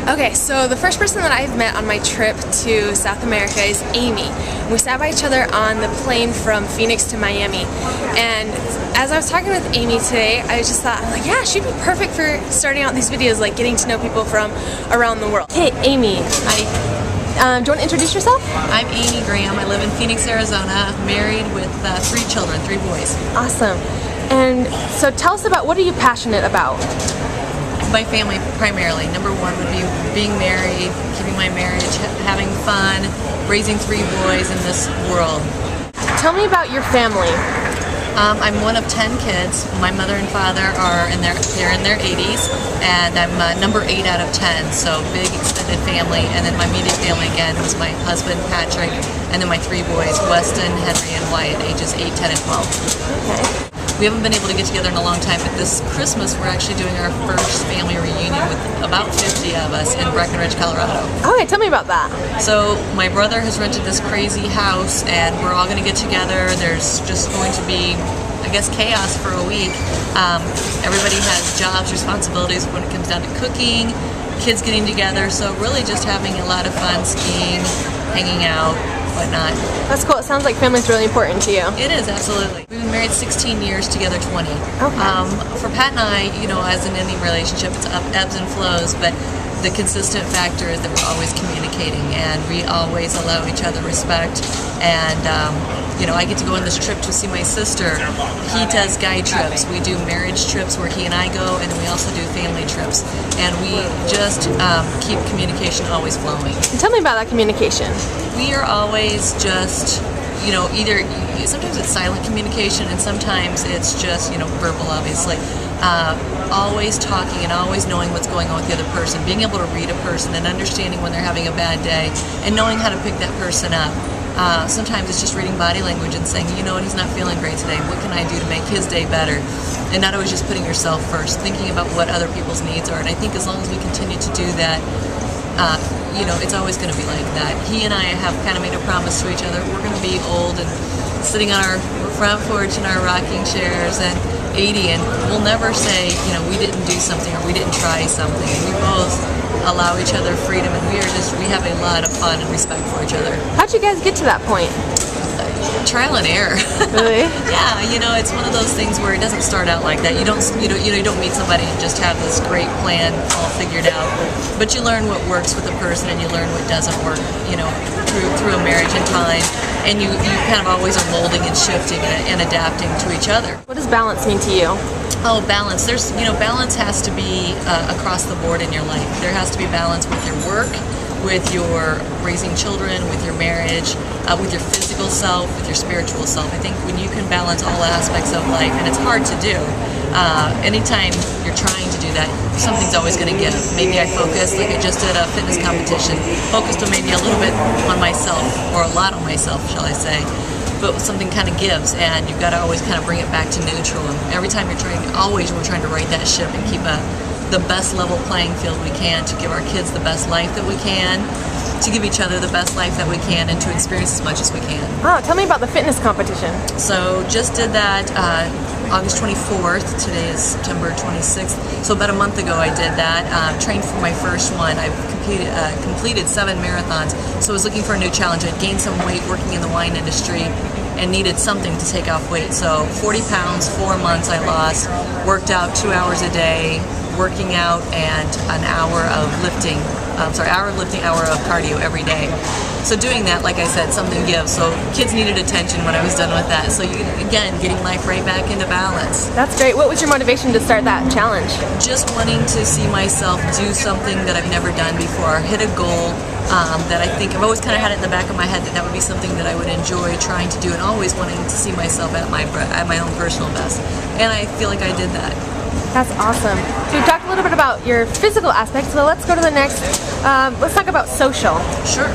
Okay, so the first person that I've met on my trip to South America is Amy. We sat by each other on the plane from Phoenix to Miami, and as I was talking with Amy today, I just thought, I'm like, yeah, she'd be perfect for starting out these videos, like getting to know people from around the world. Hey, Amy. Hi. Do you want to introduce yourself? I'm Amy Graham. I live in Phoenix, Arizona, married with 3 children, 3 boys. Awesome. And so tell us about, what are you passionate about? My family primarily. Number 1 would be being married, keeping my marriage, having fun, raising 3 boys in this world. Tell me about your family. I'm one of 10 kids. My mother and father are they're in their 80s, and I'm number 8 out of 10, so big extended family. And then my immediate family again was my husband Patrick, and then my 3 boys, Weston, Henry, and Wyatt, ages 8, 10, and 12. Okay. We haven't been able to get together in a long time, but this Christmas we're actually doing our first family reunion with about 50 of us in Breckenridge, Colorado. Okay, tell me about that. So my brother has rented this crazy house, and we're all going to get together. There's just going to be, I guess, chaos for a week. Everybody has jobs, responsibilities when it comes down to cooking, kids getting together, so really just having a lot of fun, skiing, hanging out, whatnot. That's cool. It sounds like family's really important to you. It is, absolutely. We've been married 16 years, together 20. Okay. For Pat and I, you know, as in any relationship, it's ebbs and flows, but the consistent factor is that we're always communicating, and we always allow each other respect. And you know, I get to go on this trip to see my sister. He does guide trips. We do marriage trips where he and I go, and then we also do family trips. And we just keep communication always flowing. Tell me about that communication. We are always just, you know, either sometimes it's silent communication, and sometimes it's just, you know, verbal, obviously. Always talking and always knowing what's going on with the other person, being able to read a person and understanding when they're having a bad day, and knowing how to pick that person up. Sometimes it's just reading body language and saying, you know what, he's not feeling great today. What can I do to make his day better? And not always just putting yourself first, thinking about what other people's needs are. And I think as long as we continue to do that, you know, it's always going to be like that. He and I have kind of made a promise to each other. We're going to be old and sitting on our front porch in our rocking chairs and 80, and we'll never say, you know, we didn't do something or we didn't try something. We both allow each other freedom, and we have a lot of fun and respect for each other. How'd you guys get to that point? Trial and error. Really? Yeah, you know, it's one of those things where it doesn't start out like that. You don't meet somebody and just have this great plan all figured out. But you learn what works with a person, and you learn what doesn't work, you know, through a marriage and time. And you kind of always are molding and shifting and adapting to each other. What does balance mean to you? Oh, balance. There's, you know, balance has to be across the board in your life. There has to be balance with your work, with your raising children, with your marriage, with your physical self, with your spiritual self. I think when you can balance all aspects of life, and it's hard to do, anytime you're trying to do that, something's always going to give. Maybe I focused, like I just did a fitness competition, focused on maybe a little bit on myself, or a lot on myself, shall I say. But something kind of gives, and you've got to always kind of bring it back to neutral. And every time we're trying to right that ship and keep the best level playing field we can, to give our kids the best life that we can, to give each other the best life that we can, and to experience as much as we can. Oh, tell me about the fitness competition. So just did that August 24th. Today is September 26th. So about a month ago I did that. Trained for my first one. I've completed 7 marathons. So I was looking for a new challenge. I'd gained some weight working in the wine industry and needed something to take off weight. So 40 pounds, 4 months I lost. Worked out 2 hours a day, working out, and an hour of lifting. Hour of cardio every day. So doing that, like I said, something gives. So kids needed attention when I was done with that. So again, getting life right back into balance. That's great. What was your motivation to start that challenge? Just wanting to see myself do something that I've never done before, hit a goal that I think I've always kind of had it in the back of my head that would be something that I would enjoy trying to do, and always wanting to see myself at my own personal best. And I feel like I did that. That's awesome. So we talked a little bit about your physical aspects, so let's go to the next. Let's talk about social. Sure.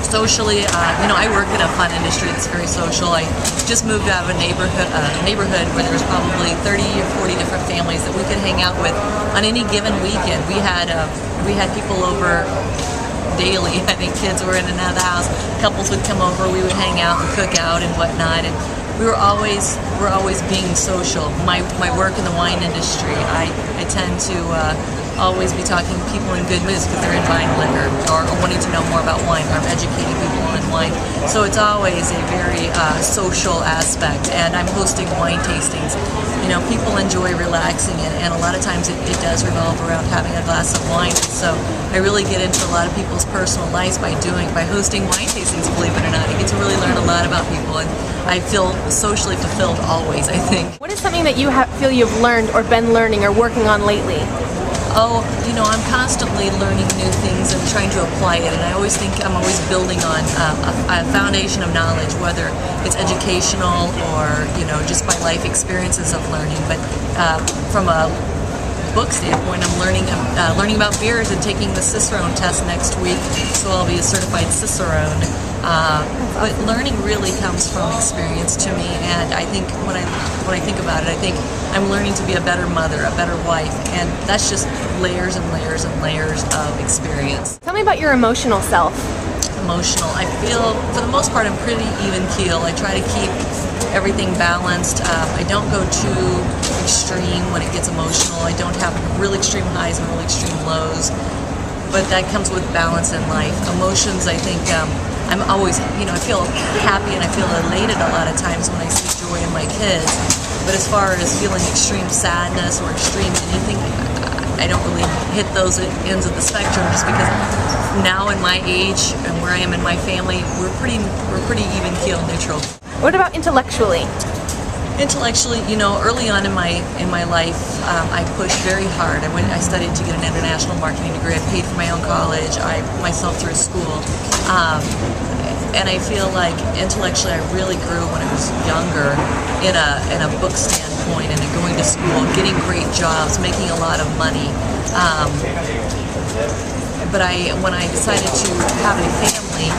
Socially, you know, I work in a fun industry that's very social. I just moved out of a neighborhood where there was probably 30 or 40 different families that we could hang out with on any given weekend. We had people over daily. I think kids were in and out of the house. Couples would come over. We would hang out and cook out and whatnot. And we're always being social. My work in the wine industry, I tend to always be talking people in good moods because they're in buying liquor or wanting to know more about wine, or I'm educating people on wine. So it's always a very social aspect, and I'm hosting wine tastings. You know, people enjoy relaxing, and a lot of times it does revolve around having a glass of wine. So I really get into a lot of people's personal lives by hosting wine tastings, believe it or not. You get to really learn a lot about people, and I feel socially fulfilled always, I think. What is something that you feel you've learned or been learning or working on lately? Oh, you know, I'm constantly learning new things and trying to apply it, and I always think I'm always building on a foundation of knowledge, whether it's educational or, you know, just by life experiences of learning. But from a book standpoint, I'm learning about beers and taking the Cicerone test next week, so I'll be a certified Cicerone. But learning really comes from experience to me, and I think when I think about it, I think I'm learning to be a better mother, a better wife, and that's just layers and layers and layers of experience. Tell me about your emotional self. Emotional. I feel, for the most part, I'm pretty even keel. I try to keep everything balanced. I don't go too extreme when it gets emotional. I don't have really extreme highs and really extreme lows, but that comes with balance in life. Emotions, I think, I'm always, you know, I feel happy and I feel elated a lot of times when I see joy in my kids. But as far as feeling extreme sadness or extreme anything, I don't really hit those ends of the spectrum, just because now in my age and where I am in my family, we're pretty even keel, neutral. What about intellectually? Intellectually, you know, early on in my life, I pushed very hard. I studied to get an international marketing degree. I paid for my own college. I put myself through school, and I feel like intellectually, I really grew when I was younger, in a book standpoint, and going to school, getting great jobs, making a lot of money. But when I decided to have a family,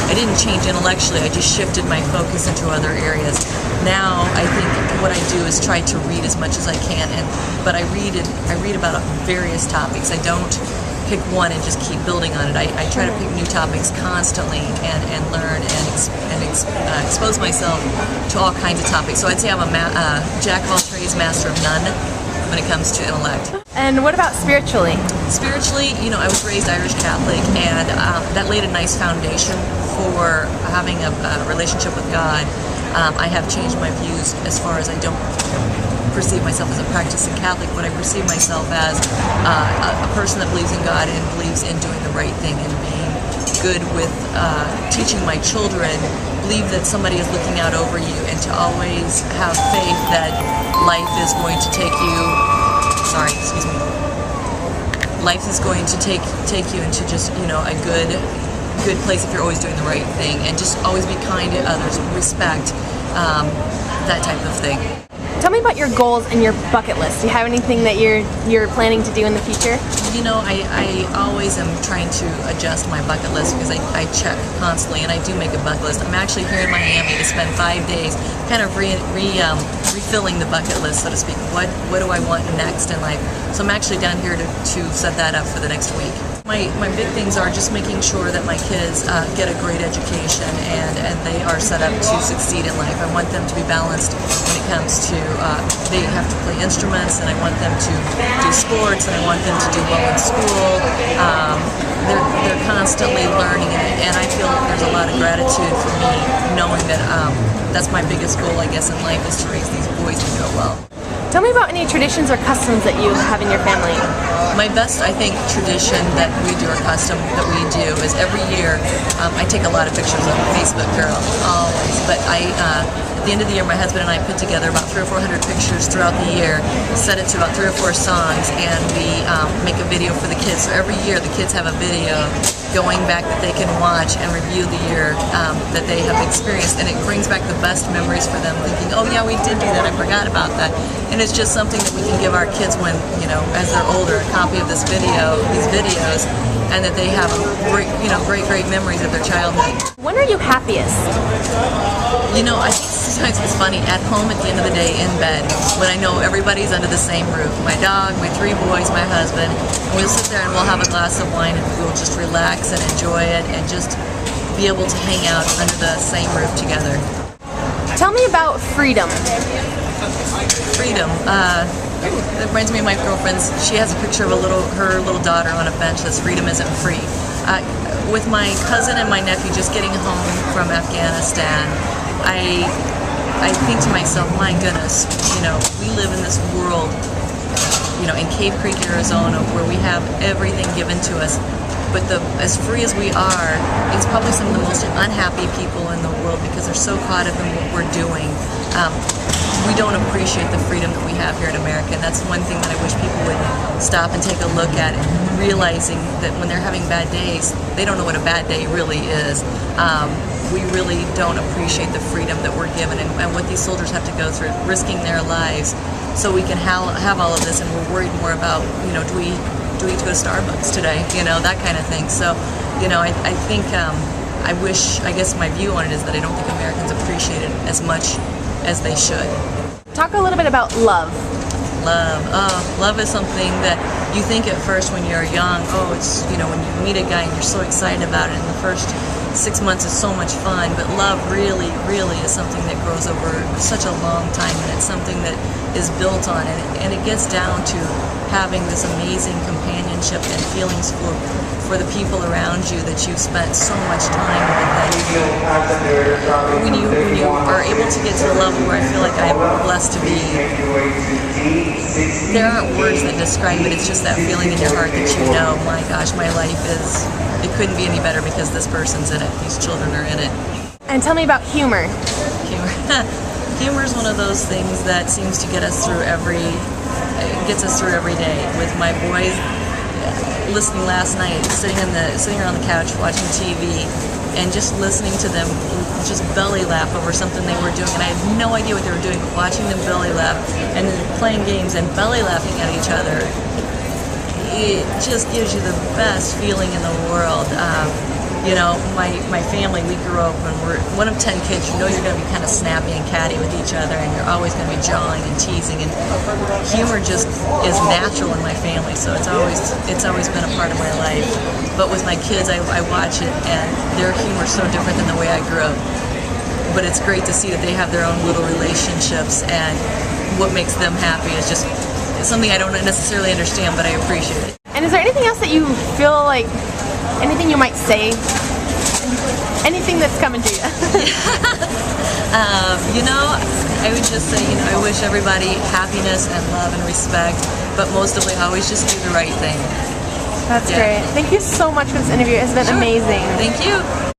I didn't change intellectually, I just shifted my focus into other areas. Now I think what I do is try to read as much as I can, but I read about various topics. I don't pick one and just keep building on it. I try to pick new topics constantly and learn and expose myself to all kinds of topics. So I'd say I'm a jack of all trades, master of none when it comes to intellect. And what about spiritually? Spiritually, you know, I was raised Irish Catholic, and that laid a nice foundation for having a relationship with God. I have changed my views as far as I don't perceive myself as a practicing Catholic, but I perceive myself as a person that believes in God and believes in doing the right thing and being good with teaching my children, believe that somebody is looking out over you, and to always have faith that life is going to take you, life is going to take you into just, you know, a good place if you're always doing the right thing, and just always be kind to others, respect, that type of thing. Tell me about your goals and your bucket list. Do you have anything that you're planning to do in the future? You know, I always am trying to adjust my bucket list because I check constantly, and I do make a bucket list. I'm actually here in Miami to spend 5 days kind of refilling the bucket list, so to speak. What do I want next in life? So I'm actually down here to set that up for the next week. My big things are just making sure that my kids get a great education and they are set up to succeed in life. I want them to be balanced when it comes to, they have to play instruments, and I want them to do sports, and I want them to do well in school. They're constantly learning, and I feel there's a lot of gratitude for me knowing that that's my biggest goal, I guess, in life, is to raise these boys to go well. Tell me about any traditions or customs that you have in your family. My best, I think, tradition that we do, or custom that we do, is every year I take a lot of pictures of Facebook, girl, always. But at the end of the year, my husband and I put together about 300 or 400 pictures throughout the year, set it to about 3 or 4 songs, and we make a video for the kids. So every year, the kids have a video going back that they can watch and review the year that they have experienced, and it brings back the best memories for them, thinking, oh yeah, we did do that, I forgot about that. And it's just something that we can give our kids when, you know, as they're older, a copy of these videos, and that they have great memories of their childhood. When are you happiest? You know, I think sometimes it's funny, at home at the end of the day, in bed, when I know everybody's under the same roof. My dog, my 3 boys, my husband, and we'll sit there and we'll have a glass of wine and we'll just relax and enjoy it and just be able to hang out under the same roof together. Tell me about freedom. Freedom. That reminds me of my girlfriend's. She has a picture of her little daughter on a bench that says "Freedom isn't free." With my cousin and my nephew just getting home from Afghanistan, I think to myself, my goodness, we live in this world, in Cave Creek, Arizona, where we have everything given to us. But as free as we are, it's probably some of the most unhappy people in the world because they're so caught up in what we're doing. We don't appreciate the freedom that we have here in America, and that's one thing that I wish people would stop and take a look at, realizing that when they're having bad days, they don't know what a bad day really is. We really don't appreciate the freedom that we're given and what these soldiers have to go through, risking their lives so we can have all of this, and we're worried more about, do we need to go to Starbucks today, that kind of thing. So, I think, I guess my view on it is that I don't think Americans appreciate it as much as they should. Talk a little bit about love. Love is something that you think at first when you're young, it's, when you meet a guy and you're so excited about it, and the first 6 months is so much fun, but love really, really is something that grows over such a long time, and it's something that is built on it, and it gets down to having this amazing companionship and feelings for the people around you that you've spent so much time with. When you are able to get to the level where I feel like I'm blessed to be, there aren't words that describe it. It's just that feeling in your heart that my gosh, my life it couldn't be any better because this person's in it. These children are in it. And tell me about humor. Humor is one of those things that seems to gets us through every day. With my boys, listening last night, sitting around the couch watching TV, and just listening to them just belly laugh over something they were doing, and I had no idea what they were doing, but watching them belly laugh and then playing games and belly laughing at each other, it just gives you the best feeling in the world. My family, we grew up when we're one of 10 kids. You're going to be kind of snappy and catty with each other, and you're always going to be jawing and teasing, and humor just is natural in my family, so it's always been a part of my life. But with my kids, I watch it, and their humor is so different than the way I grew up. But it's great to see that they have their own little relationships, and what makes them happy is just something I don't necessarily understand, but I appreciate it. And is there anything else that you feel like, anything you might say? Anything that's coming to you? I would just say, I wish everybody happiness and love and respect, but most of all, always just do the right thing. That's great. Thank you so much for this interview. It's been amazing. Thank you.